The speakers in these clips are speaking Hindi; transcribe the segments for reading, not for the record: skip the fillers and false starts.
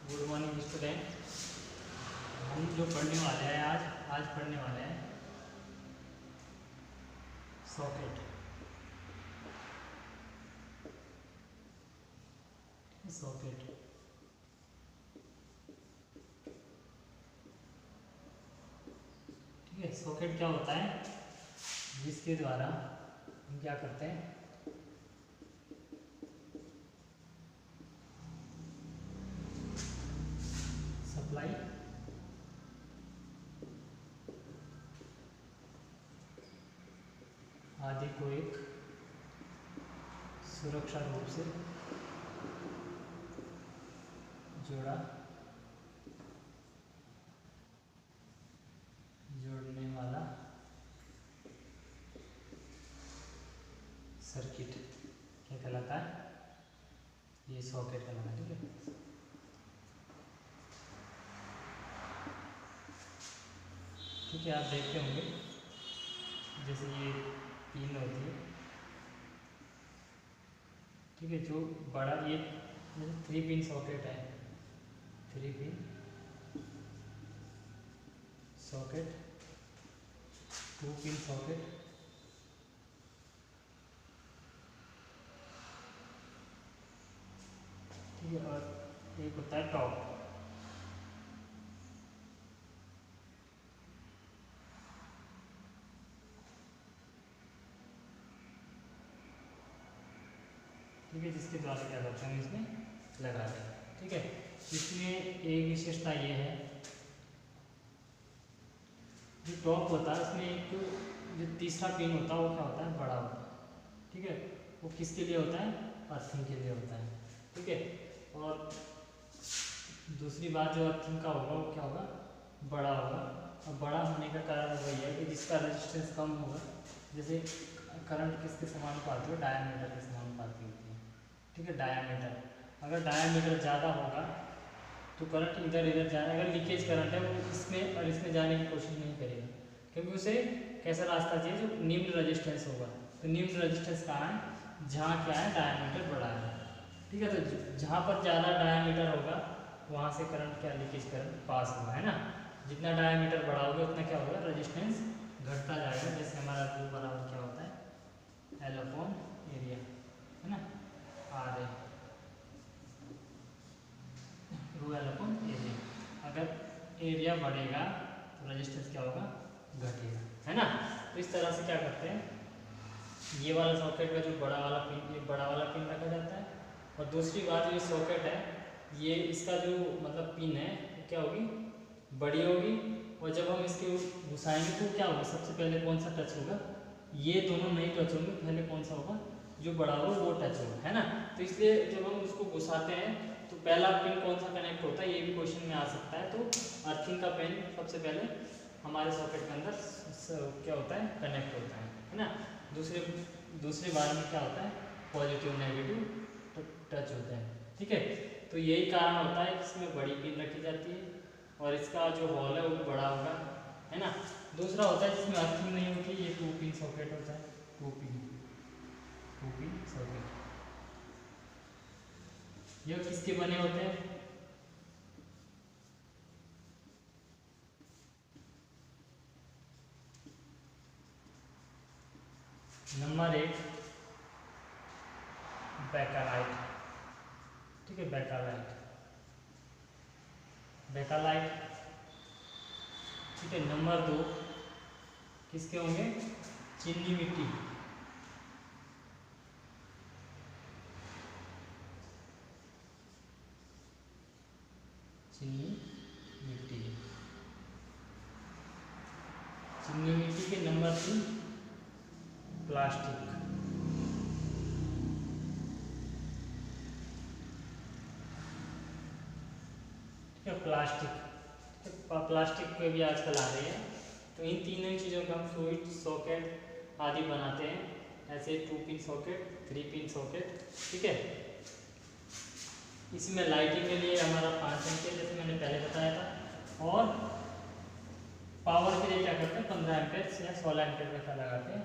Good morning student. हम जो पढ़ने वाले हैं आज पढ़ने वाले हैं सॉकेट। सॉकेट ठीक है। सॉकेट क्या होता है? जिसके द्वारा हम क्या करते हैं, सप्लाई आदि को एक सुरक्षा रूप से जोड़ने वाला सर्किट क्या कहलाता है? ये सॉकेट कहलाता है। ठीक है। ठीक है, आप देखते होंगे जैसे ये पिन होती है। ठीक है, जो बड़ा ये 3 पिन सॉकेट है, 3 पिन सॉकेट, 2 पिन सॉकेट, ठीक है, और एक होता है टॉप। ठीक है, जिसके द्वारा क्या करते हैं, हम इसमें लगाते हैं। ठीक है, इसमें एक विशेषता ये है, जो टॉप होता है उसमें एक जो तीसरा पिन होता है वो क्या होता है, बड़ा होता है। ठीक है, वो किसके लिए होता है? अर्थिंग के लिए होता है। ठीक है, और दूसरी बात जो अर्थिंग का होगा वो क्या होगा, बड़ा होगा। और बड़ा होने का कारण वही है कि जिसका रेजिस्टेंस कम होगा, जैसे करंट किसके समानुपाती हो, डायामीटर के समानुपाती होती है। ठीक है, डायामीटर, अगर डायामीटर ज़्यादा होगा तो करंट इधर इधर जाए, अगर लीकेज करंट है वो इसमें और इसमें जाने की कोशिश नहीं करेगा, क्योंकि उसे कैसा रास्ता चाहिए जो निम्न रेजिस्टेंस होगा। तो निम्न रेजिस्टेंस कहाँ है? जहाँ क्या है, डायामीटर बड़ा है। ठीक है, तो जहाँ पर ज़्यादा डायामीटर होगा वहाँ से करंट क्या, लीकेज करंट पास होगा, है ना। जितना डायामीटर बड़ा होगा उतना क्या होगा, रेजिस्टेंस घटता जाएगा। जैसे हमारा रूल बराबर क्या होता है, एल अपॉन एरिया, है ना, R A, rho L upon area. अगर एरिया बढ़ेगा तो रेजिस्टेंस क्या होगा, घटेगा, है ना। तो इस तरह से क्या करते हैं, ये वाला सॉकेट का जो बड़ा वाला पिन, ये बड़ा वाला पिन रखा जाता है। और दूसरी बात, ये सॉकेट है, ये इसका जो मतलब पिन है वो क्या होगी, बड़ी होगी। और जब हम इसके घुसाएंगे तो क्या होगा, सबसे पहले कौन सा टच होगा, ये दोनों नहीं टच होंगे, पहले कौन सा होगा, जो बड़ा होगा वो टच होगा, है ना। तो इसलिए जब हम उसको घुसाते हैं तो पहला पिन कौन सा कनेक्ट होता है, ये भी क्वेश्चन में आ सकता है। तो अर्थिंग का पिन सबसे पहले हमारे सॉकेट के अंदर क्या होता है, कनेक्ट होता है ना। दूसरे बार में क्या होता है, पॉजिटिव नेगेटिव टच होते हैं। ठीक है, तो यही कारण होता है कि इसमें बड़ी पिन रखी जाती है और इसका जो होल है वो भी बड़ा होगा, है ना। दूसरा होता है जिसमें अर्थिंग नहीं होती, ये 2 पिन सॉकेट होता है, 2 पिन सॉकेट। ये किसके बने होते हैं, नंबर 1 बैकालाइट। ठीक है, बैकालाइट। ठीक है, नंबर 2 किसके होंगे, चीनी मिट्टी। चीनी मिट्टी के नंबर 3 प्लास्टिक। ठीक है, प्लास्टिक पे भी आजकल आ रही है। तो इन तीनों चीज़ों का हम स्विच, सॉकेट आदि बनाते हैं, ऐसे 2 पिन सॉकेट, 3 पिन सॉकेट। ठीक है, इसमें लाइटिंग के लिए हमारा 5 एम्पियर जैसे मैंने पहले बताया था, और पावर के लिए क्या करते हैं, 15 एम्पियर या 16 एम्पियर का लगाते हैं।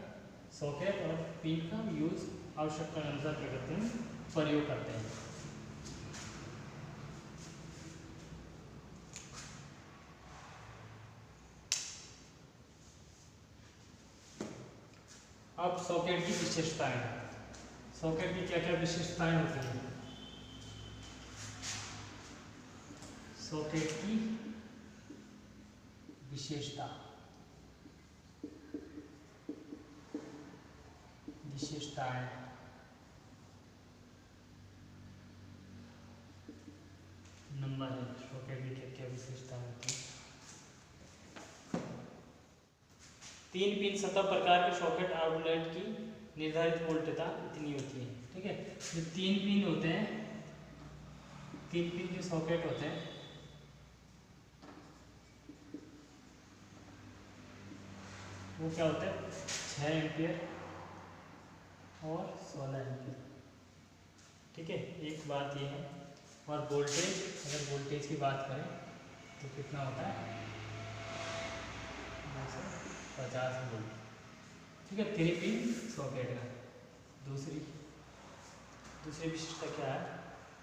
सॉकेट और पिन का यूज आवश्यकता अनुसार क्या करते हैं, प्रयोग करते हैं। अब सॉकेट की विशेषताएं, सॉकेट की क्या क्या विशेषताएं होती हैं। सॉकेट की विशेषता, विशेषताएं, नंबर है सॉकेट की क्या क्या विशेषताएं होती हैं। 3 पिन सतह प्रकार के सॉकेट आउटलेट की निर्धारित वोल्टेजता इतनी होती है। ठीक है, जो 3 पिन होते हैं, 3 पिन के सॉकेट होते हैं, वो क्या होता है 6 एम्पियर और 16 एम्पियर। ठीक है, एक बात ये है। और वोल्टेज, अगर वोल्टेज की बात करें तो कितना होता है 250 वोल्ट। ठीक है, 3 पिन सॉकेट का। दूसरी विशेषता क्या है,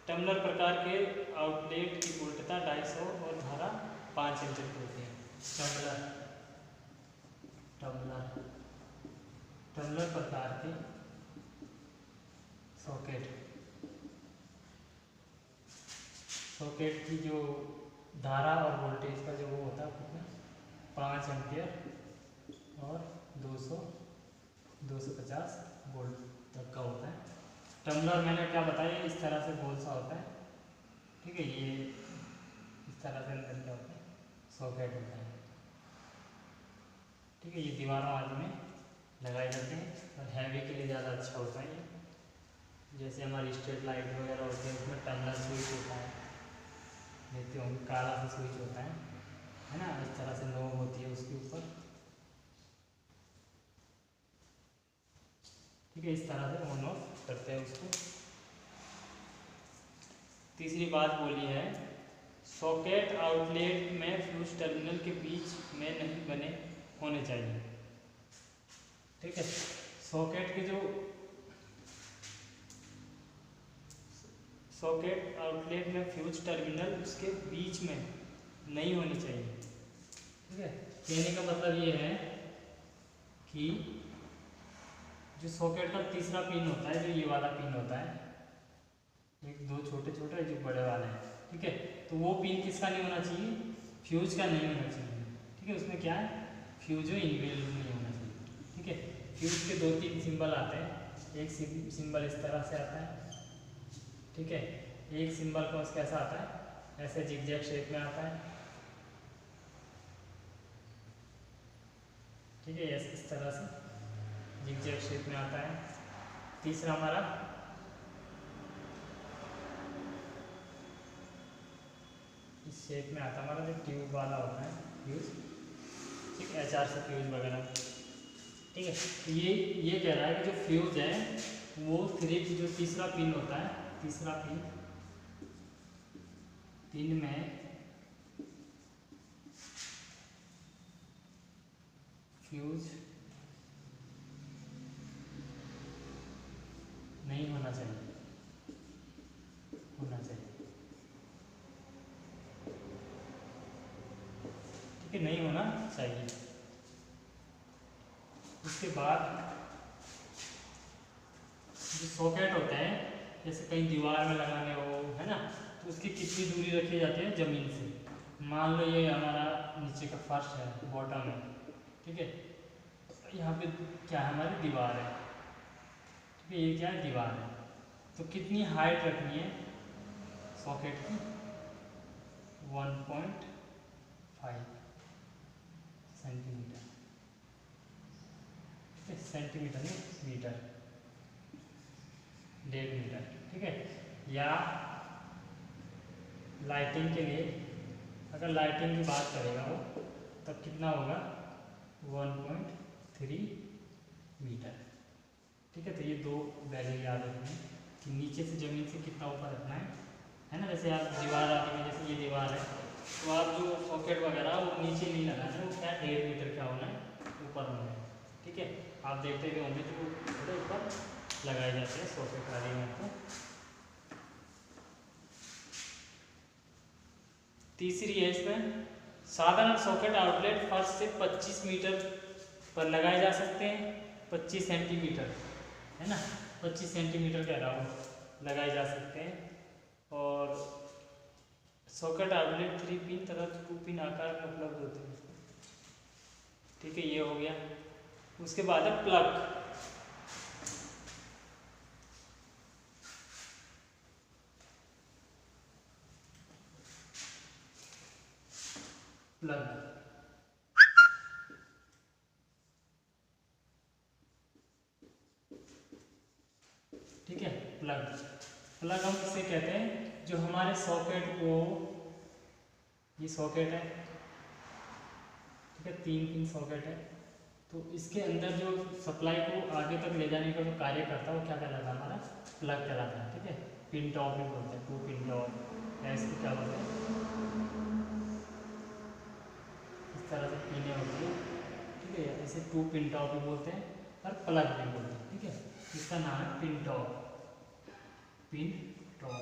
टम्बलर प्रकार के आउटलेट की वोल्टता 250 और धारा 5 एम्पियर की होती है। टम्बलर प्रकार के सॉकेट की जो धारा और वोल्टेज का जो वो होता है कितना 5 एम्पियर और 250 वोल्ट तक का होता है। टम्बलर मैंने क्या बताया, इस तरह से गोल सा होता है। ठीक है, ये इस तरह से अंदर क्या होता है सॉकेट होता है। ठीक है, ये दीवारों आदि में लगाए जाते हैं और हैवी के लिए ज़्यादा अच्छा होता है ये। जैसे हमारी स्ट्रीट लाइट वगैरह होती है, उसमें टम्बलर स्विच होता है, देखते होंगे काला सा स्विच होता है ना, इस तरह से नोब होती है उसके ऊपर। ठीक है, इस तरह से ऑन ऑफ करते हैं उसको। तीसरी बात बोली है, सॉकेट आउटलेट में फ्यूज टर्मिनल के बीच में नहीं बने होने चाहिए। ठीक है, सॉकेट के जो सॉकेट आउटलेट में फ्यूज टर्मिनल उसके बीच में नहीं होनी चाहिए। ठीक है, कहने का मतलब ये है कि जो सॉकेट का तीसरा पिन होता है, जो ये वाला पिन होता है, एक दो छोटे छोटे जो बड़े वाले हैं, ठीक है, तो वो पिन किसका नहीं होना चाहिए, फ्यूज का नहीं होना चाहिए। ठीक है, उसमें क्या है फ्यूज इनबिल्ट नहीं होना चाहिए। ठीक है, फ्यूज के 2-3 सिंबल आते हैं, एक सिंबल इस तरह से आता है। ठीक है, एक सिंबल का कैसा आता है, ऐसे जिगजैग शेप में आता है। ठीक है, इस तरह से जिगजैग शेप में आता है। तीसरा हमारा इस शेप में आता है, हमारा जो ट्यूब वाला होता है फ्यूज। ठीक है, HR से फ्यूज वगैरह। ठीक है, तो ये कह रहा है कि जो फ्यूज है वो 3 जो तीसरा पिन होता है, तीसरा पिन में फ्यूज नहीं होना चाहिए, ठीक है, नहीं होना चाहिए। उसके बाद जो सॉकेट होते हैं, जैसे कहीं दीवार में लगाने हो, है ना, तो उसकी कितनी दूरी रखी जाती है ज़मीन से। मान लो ये हमारा नीचे का फर्श है, बॉटम है, ठीक है, यहाँ पे क्या है हमारी दीवार है। ठीक है, ये क्या है दीवार है, तो कितनी हाइट रखनी है सॉकेट की 1.5 सेंटीमीटर। ठीक है, सेंटीमीटर नहीं मीटर, 1.5 मीटर। ठीक है, या लाइटिंग के लिए अगर लाइटिंग की बात करेगा वो, तब कितना होगा 1.3 मीटर। ठीक है, तो ये 2 वैल्यू याद रखनी है कि नीचे से ज़मीन से कितना ऊपर रखना है ना। जैसे आप दीवार आती है, जैसे ये दीवार है, तो आप जो सॉकेट वगैरह वो नीचे नहीं लगाना है, वो क्या 1.5 मीटर क्या होना है, ऊपर होना है। ठीक है, आप देखते हुए होंगे तो थोड़े ऊपर लगाए जाते हैं सॉकेट वाले में। तो तीसरी है इसमें, साधारण सॉकेट आउटलेट फर्श से 25 मीटर पर लगाए जा सकते हैं। 25 सेंटीमीटर, है ना, 25 सेंटीमीटर के अराउंड लगाए जा सकते हैं। और सॉकेट आउटलेट 3 पिन तथा 2 पिन आकार में उपलब्ध होते हैं। ठीक है, ये हो गया। उसके बाद है प्लग। प्लग ठीक है, प्लग प्लग हम किसे कहते हैं, जो हमारे सॉकेट को, ये सॉकेट है, ठीक है, 3 पिन सॉकेट है, तो इसके अंदर जो सप्लाई को आगे तक ले जाने का जो कार्य करता है वो क्या कहलाता है, हमारा प्लग कहलाता है। ठीक है, पिन टॉप भी बोलते हैं, 2 पिन टॉप, या इसको क्या बोलते हैं, इस तरह से पिनें होती है। ठीक है, इसे 2 पिन टॉप भी बोलते हैं और प्लग भी बोलते हैं। ठीक है, इसका नाम है पिन टॉप, पिन टॉप।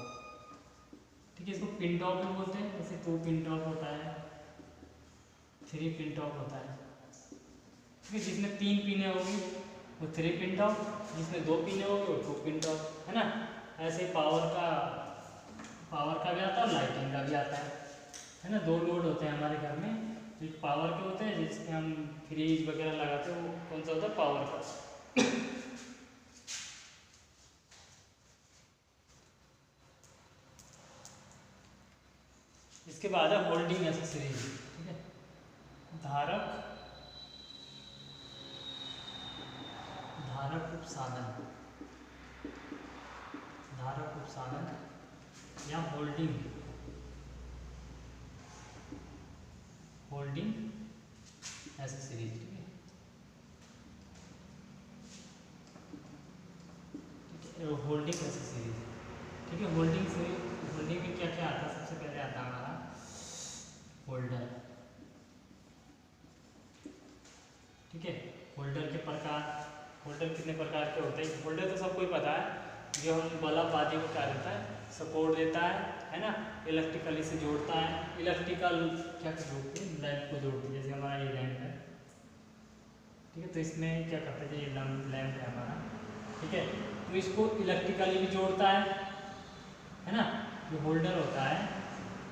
ठीक है, इसको पिन टॉप भी बोलते हैं। जैसे 2 पिन टॉप होता है, 3 पिन टॉप होता है। ठीक है, जिसमें 3 पिनें होगी वो 3 पिन टॉप, जिसमें 2 पिनें होगी वो 2 पिन टॉप, है ना। ऐसे पावर का भी आता है और लाइटिंग का भी आता है ना। 2 लोड होते हैं हमारे घर में, एक पावर के होते हैं जिसमें हम फ्रिज वगैरह लगाते हैं, वो कौन सा होता है, पावर का। इसके बाद है होल्डिंग एसेसरीज। ठीक है, धारक उपसाधन, धारक उपसाधन या होल्डिंग एसेसरीज। ठीक है, होल्डिंग एसेसरीज। ठीक है, होल्डिंग में क्या क्या आता है, सबसे पहले आता है हमारा होल्डर। ठीक है, होल्डर के प्रकार, होल्डर कितने प्रकार के होते हैं। होल्डर तो सबको ही पता है, जो हम बल्ब आदि को क्या देता है, सपोर्ट देता है ना, इलेक्ट्रिकली से जोड़ता है, इलेक्ट्रिकल क्या जोड़ती है, लैंप को जोड़ती है। जैसे हमारा ये लैंप है, ठीक है, तो इसमें क्या करता है, ये लैंप है हमारा, ठीक है, तो इसको इलेक्ट्रिकली भी जोड़ता है ना। जो होल्डर होता है,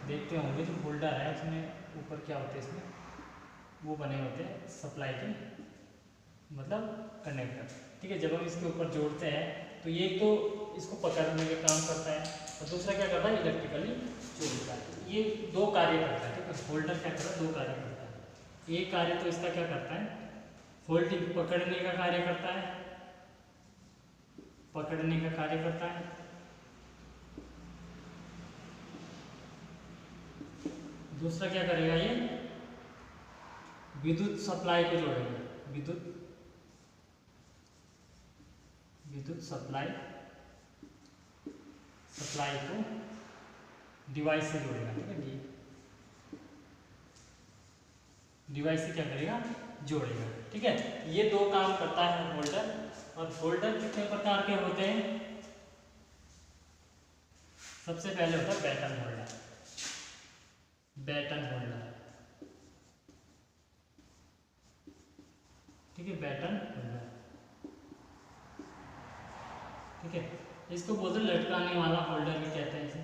देखते होंगे जो होल्डर है उसमें ऊपर क्या होते हैं, इसमें वो बने होते हैं सप्लाई के, मतलब कनेक्टर। ठीक है, जब हम इसके ऊपर जोड़ते हैं तो ये तो इसको पकड़ने का काम करता है और दूसरा क्या करता है, इलेक्ट्रिकली जोड़ता है। ये 2 कार्य करता है। ठीक है, होल्डर क्या करता है, 2 कार्य करता है। एक कार्य तो इसका क्या करता है, होल्डिंग पकड़ने का कार्य करता है, पकड़ने का कार्य करता है। दूसरा क्या करेगा, ये विद्युत सप्लाई को जोड़ेगा, विद्युत सप्लाई को डिवाइस से जोड़ेगा। ठीक है, डिवाइस से क्या करेगा, जोड़ेगा। ठीक है, ये 2 काम करता है होल्डर। और होल्डर कितने प्रकार के होते हैं, सबसे पहले होता है बैटन होल्डर। ठीक है, बैटन होल्डर। ठीक है, इसको बोलते हैं लटकाने वाला होल्डर भी कहते हैं, इसे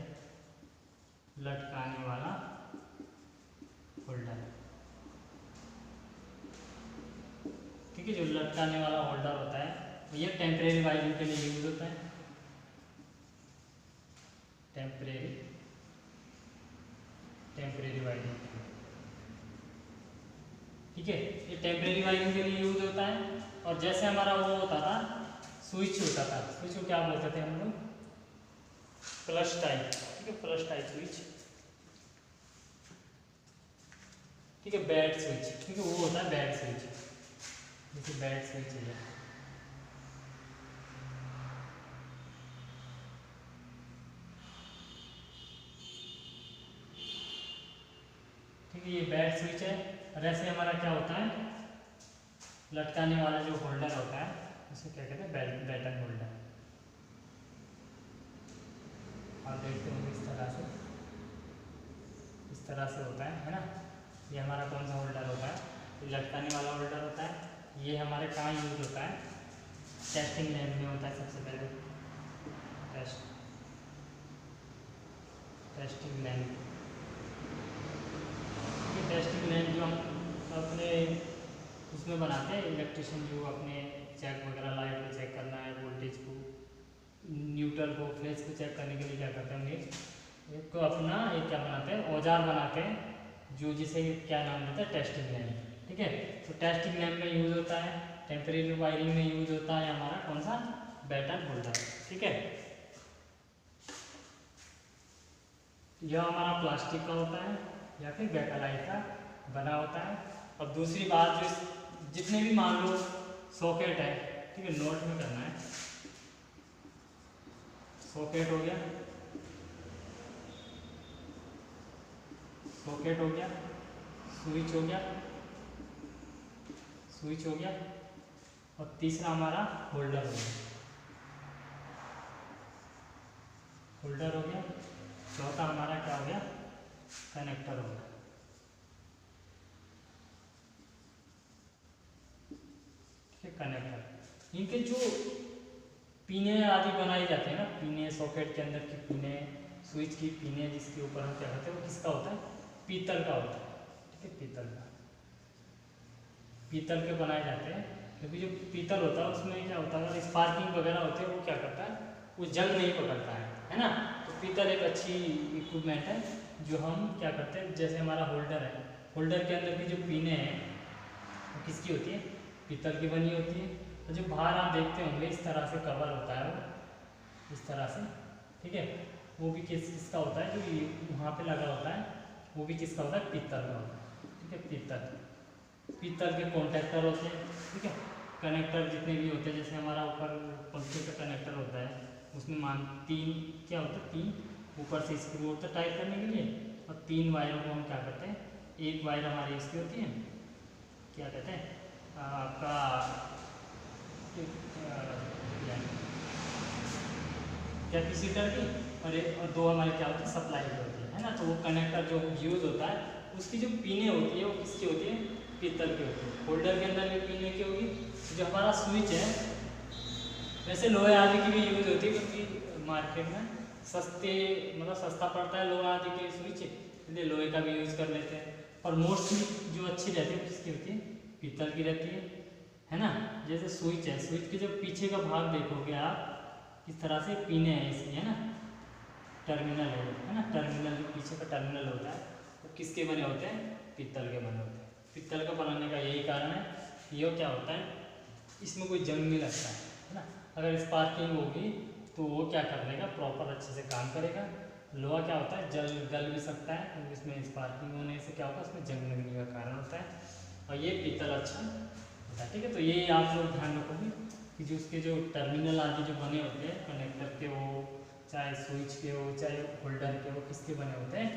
लटकाने वाला होल्डर। ठीक है, जो लटकाने वाला होल्डर होता है ये टेम्परेरी वायरिंग के लिए यूज होता है, टेम्परेरी वायरिंग। ठीक है, ये टेम्परेरी वायरिंग के लिए यूज होता है। और जैसे हमारा वो होता था, स्विच होता था, स्विच को क्या बोलते थे हम लोग, फ्लश टाइप। ठीक है, फ्लश टाइप स्विच। ठीक है, बेड स्विच। ठीक है, वो होता है बेड स्विच, जैसे बेड स्विच है। ठीक है, ये बेड स्विच है। और ऐसे हमारा क्या होता है, लटकाने वाला जो होल्डर होता है उसे क्या कहते हैं, बैटन होल्डर। आप देखते होंगे इस तरह से होता है ना। ये हमारा कौन सा होल्डर होता है, ये लटकाने वाला होल्डर होता है। ये हमारे कहाँ यूज होता है, टेस्टिंग लैब में होता है सबसे पहले टेस्टिंग लैब। ये टेस्टिंग लैब जो हम अपने उसमें बनाते हैं, इलेक्ट्रिशियन जो अपने चेक वगैरह लाइट को चेक करना है, वोल्टेज को, न्यूट्रल को, फेज को चेक करने के लिए क्या करते हैं, एक को अपना एक क्या बनाते हैं, औजार बनाते हैं, जो जिसे क्या नाम देता है, टेस्टिंग लैब। ठीक है, तो टेस्टिंग लैब में यूज होता है, टेम्परेरी वायरिंग में यूज होता है हमारा कौन सा, बैटन होल्डर। ठीक है, यह हमारा प्लास्टिक का होता है या फिर बेकालाइट का बना होता है। अब दूसरी बात, जो जितने भी मान लो सॉकेट है, ठीक है, नोट में करना है, सॉकेट हो गया, सॉकेट हो गया, स्विच हो गया, स्विच हो गया, और तीसरा हमारा होल्डर हो गया, होल्डर हो गया, चौथा हमारा क्या हो गया, कनेक्टर हो गया। ठीक है, कनेक्टर, इनके जो पीने आदि बनाई जाते हैं ना, पीने सॉकेट के अंदर की पीने, स्विच की पीने, जिसके ऊपर हम क्या करते हैं, वो किसका होता है, पीतल का होता है। ठीक है, पीतल का, पीतल के बनाए जाते हैं, क्योंकि जो पीतल होता है उसमें क्या होता है, अगर स्पार्किंग वगैरह होती है, वो क्या करता है, वो जंग नहीं पकड़ता है ना। तो पीतल एक अच्छी इक्विपमेंट है जो हम क्या करते हैं, जैसे हमारा होल्डर है, होल्डर के अंदर की जो पीने हैं वो किसकी होती है, पीतल की बनी होती है। तो जो बाहर आप देखते होंगे इस तरह से कवर होता है वो, इस तरह से, ठीक है, वो भी किसका होता है, जो वहाँ पे लगा होता है वो भी किसका होता है, पीतल का होता है। ठीक है, पीतल के कॉन्टैक्टर होते हैं। ठीक है, कनेक्टर जितने भी होते हैं, जैसे हमारा ऊपर पंखे का कनेक्टर होता है, उसमें मान तीन क्या होता है, तीन ऊपर से स्क्रू होता है टाइट करने के लिए, और तीन वायरों को हम क्या करते हैं, एक वायर हमारी इसकी होती है, क्या कहते हैं आपका कैपेसिटर की, और दो हमारे क्या होती है, सप्लाई की होती है ना। तो वो कनेक्टर जो यूज होता है, उसकी जो पीने होती है वो किसकी होती है, पीतल की होती है। होल्डर के अंदर भी पीने की होगी। जो हमारा स्विच है, वैसे लोहे आदि की भी यूज होती है, क्योंकि मार्केट में सस्ते मतलब सस्ता पड़ता है लोहा आदि के स्विच, इसलिए लोहे का भी यूज कर लेते हैं। और मोस्टली जो अच्छी रहती है वो किसकी होती है, पीतल की रहती है ना। जैसे स्विच है, स्विच के जब पीछे का भाग देखोगे आप, किस तरह से पीने हैं इसकी, है ना, टर्मिनल है ना, टर्मिनल जो पीछे का टर्मिनल होता है वो किसके बने होते हैं, पीतल के बने होते हैं। पीतल का बनाने का यही कारण है, ये क्या होता है, इसमें कोई जंग नहीं लगता है ना। अगर स्पार्किंग होगी तो वो क्या कर लेगा, प्रॉपर अच्छे से काम करेगा। लोहा क्या होता है, गल भी सकता है, क्योंकि इसमें स्पार्किंग होने से क्या होता है, उसमें जंग लगने का कारण होता है। और ये पीतल अच्छा होता है। ठीक है, तो ये आप लोग ध्यान रखोगे कि जो उसके जो टर्मिनल आदि जो बने होते हैं कनेक्टर के, वो चाहे स्विच के हो चाहे होल्डर के हो, किसके बने होते हैं,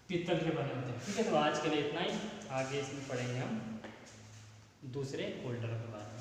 पीतल के बने होते हैं। ठीक है, तो आज के लिए इतना ही, आगे इसमें पढ़ेंगे हम दूसरे होल्डर के बारे में।